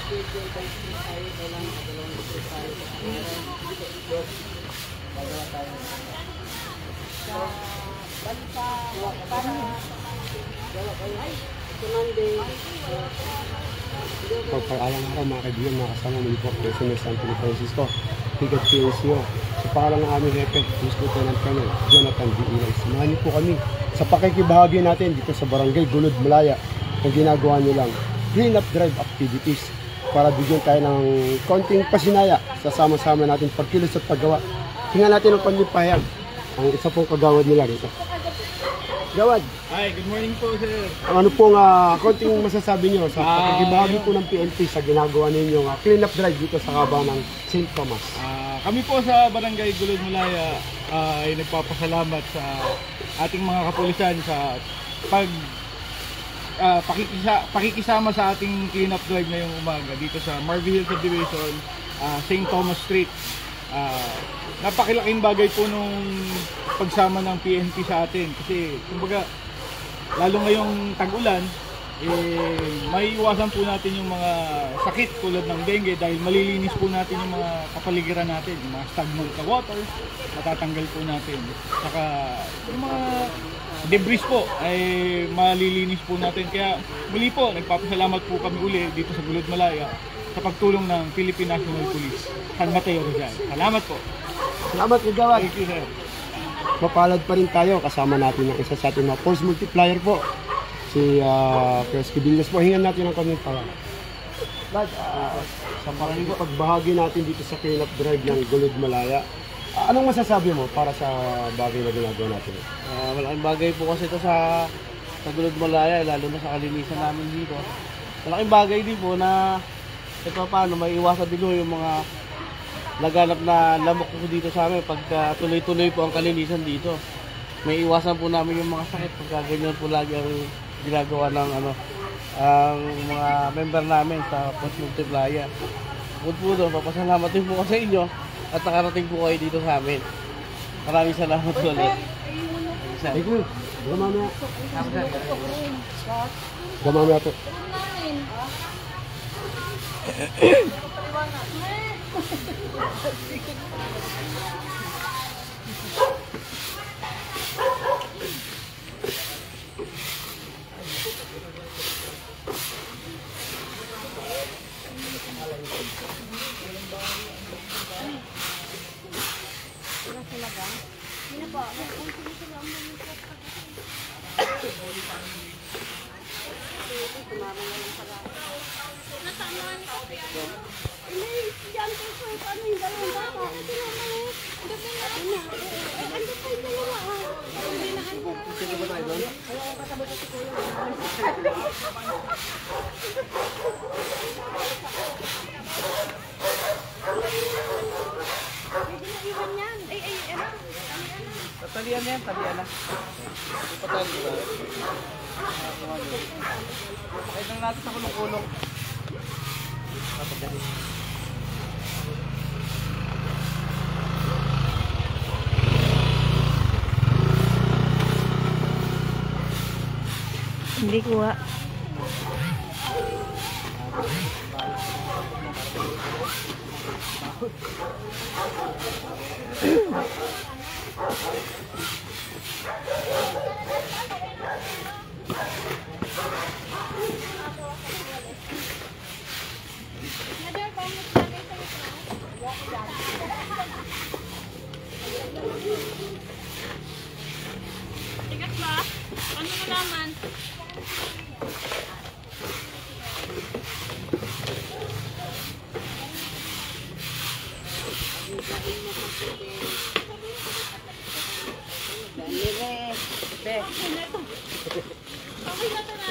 Pagpag-alang araw mga kaibigan, mga kasama mo po, President Anthony Francisco, Higad PNCO, sa pangalan ng aming hepe, Police Lieutenant Colonel Jonathan D. Ilay. Samahan niyo po kami sa pakikibahagi natin dito sa Barangay Gulod, Malaya, ang ginagawa niyo lang clean up drive activities para bigyan tayo ng konting pasinaya sa sama-sama natin pagkilos at paggawa. Tingnan natin ang panlipahayag ang isa pong kagawad nila dito. Gawad! Hi, good morning po, sir. Ano pong konting masasabi nyo sa pakikibahagi po ng PNP sa ginagawa ninyong clean up drive dito sa kaba ng St. Thomas? Kami po sa Barangay Gulod, Malaya ay nagpapasalamat sa ating mga kapulisan sa pakikisama sa ating clean up drive ngayong umaga dito sa Marvin Hill Subdivision, St. Thomas Street. Napakilaking bagay po nung pagsama ng PNP sa atin kasi kumbaga lalo ngayong tag-ulan may iwasan po natin yung mga sakit tulad ng dengue dahil malilinis po natin yung mga kapaligiran natin, yung mga stagnant na water matatanggal po natin, saka yung mga debris po ay malilinis po natin. Kaya muli po nagpapasalamat po kami uli dito sa Gulod, Malaya sa pagtulong ng Philippine National Police San Mateo, Rizal. Salamat po. Salamat, Gawad. Thank you, sir. Mapalad pa rin tayo, kasama natin ang isa sa ating mga force multiplier po, si Presky Villas po. Hingan natin ang kaming pala. But, sa parang pagbahagi natin dito sa clean up drive ng Gulod, Malaya, anong masasabi mo para sa bagay na ginagawa natin? Malaking bagay po kasi ito sa Gulod, Malaya, lalo na sa kalinisan namin dito. Malaking bagay din po na ito paano may iwasan din yung mga laganap na lamok po dito sa amin pagka tuloy-tuloy po ang kalinisan dito. May iwasan po namin yung mga sakit pagka ganyan po lagi ang ginagawa ng ang mga member namin sa Post Multiplier. Bukod po doon, papasalamat din po sa inyo at nakarating po kayo dito sa amin. Maraming salamat po ulit. Thank you. Gamamaya po. Talian yan, talian na. Patali ba? Pakita lang natin sa kulong-kulong. Papadali. Hindi kuha. Tigas ba? Ano mo naman? Okay na ito na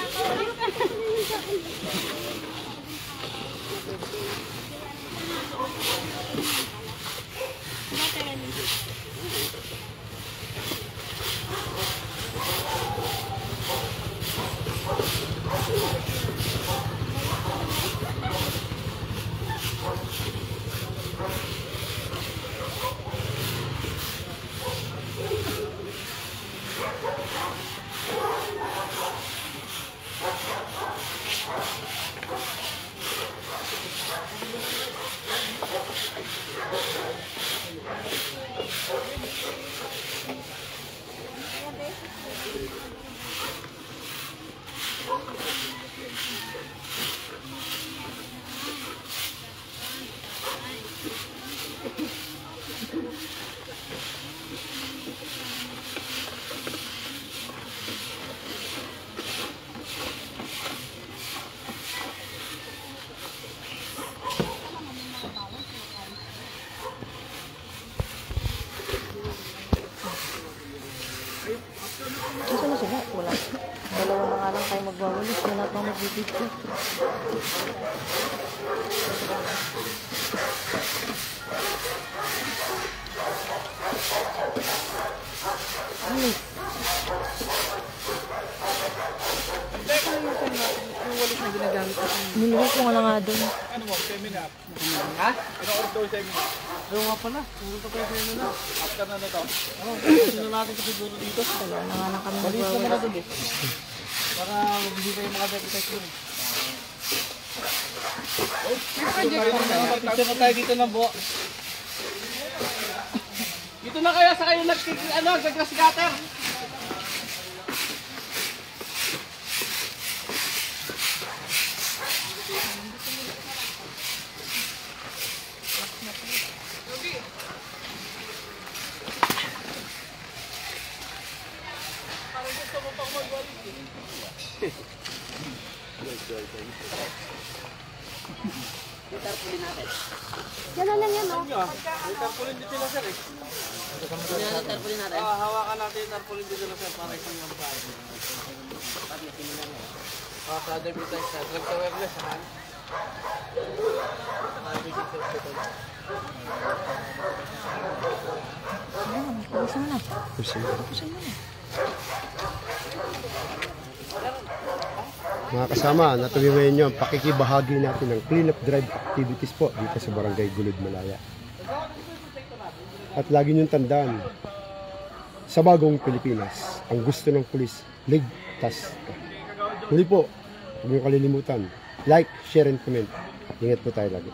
magwawalis, wala pang magbibigyo. Alis. Yung walis na ginagamit ko. Nilagay ko nga lang nga doon. Ano mo, seminar? Ha? Ano outdoor seminar? Ayaw nga pala. Meron pa tayo sa'yo na. After na to? Ano, gusto natin kasi siguro dito. Wala na nga lang kami Balis naman na magwawalis. doon eh. Baka hindi kayo makadepitize doon. Picture na tayo dito ng buo. Dito na kaya sa kayo nag-grass cutter. Yan na lang yan, no? May tarpaulin dito lang sir eh. Hawakan natin yung tarpaulin dito lang sir para isang yung bahay. Sa deputize na, drugs awareness ha. Puso mo na. Puso mo. Puso mo na. Mga kasama, natuloy nyo ang pakikibahagi natin ng clean-up drive activities po dito sa Barangay Gulod, Malaya. At lagi niyong tandaan, sa bagong Pilipinas, ang gusto ng pulis, ligtas ka. Huli po, huwag niyong kalilimutan, like, share, and comment. Ingat po tayo lagi.